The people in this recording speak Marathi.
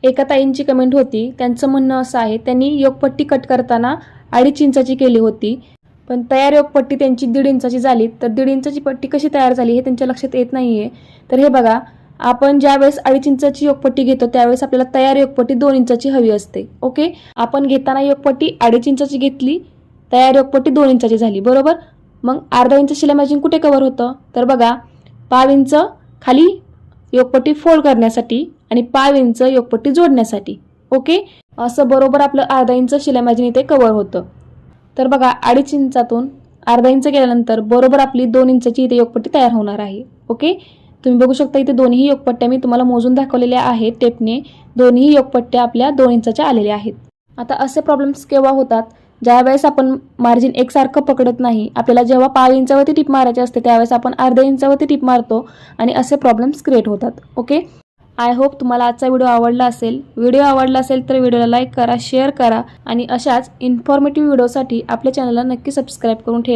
एका ताईंची कमेंट होती, त्यांचं म्हणणं असं आहे त्यांनी योगपट्टी कट करताना 2.5 इंचाची केली होती, पण तयार योगपट्टी त्यांची 1.5 इंचाची झाली. तर 1.5 इंचाची पट्टी कशी तयार झाली हे त्यांच्या लक्षात येत नाहीये. तर हे बघा, आपण ज्यावेळेस 2.5 इंचाची योगपट्टी घेतो त्यावेळेस आपल्याला तयार योगपट्टी 2 इंचाची हवी असते. ओके, आपण घेताना योगपट्टी 2.5 इंचाची घेतली, तयार योगपट्टी 2 इंचाची झाली, बरोबर. मग अर्धा इंच शिलाई मार्जिन कुठे कव्हर होतं? तर बघा, 5 इंच खाली योगपट्टी फोल्ड करण्यासाठी आणि 5 इंच योगपट्टी जोडण्यासाठी. ओके, असं बरोबर आपलं अर्धा इंच शिलाई मार्जिन इथे कव्हर होतं. तर बघा, 2.5 इंचातून अर्धा इंच गेल्यानंतर बरोबर आपली 2 इंचाची इथे योगपट्टी तयार होणार आहे. ओके, तुम्ही बघू शकता इथे दोन्ही योगपट्ट्या मी तुम्हाला मोजून दाखवलेल्या आहेत टेपने. दोन्ही योगपट्ट्या आपल्या 2 इंचाच्या आलेल्या आहेत. आता असे प्रॉब्लेम्स केव्हा होतात? ज्यावेळेस आपण मार्जिन एकसारखं पकडत नाही. आपल्याला जेव्हा 5 इंचावरती टीप मारायची असते त्यावेळेस आपण अर्ध्या इंचावरती टीप मारतो आणि असे प्रॉब्लेम्स क्रिएट होतात. ओके, आय होप तुम्हाला आजचा व्हिडिओ आवडला असेल. व्हिडिओ आवडला असेल तर व्हिडिओला लाईक करा, शेअर करा आणि अशाच इन्फॉर्मेटिव्ह व्हिडिओसाठी आपल्या चॅनलला नक्की सबस्क्राईब करून ठेवा.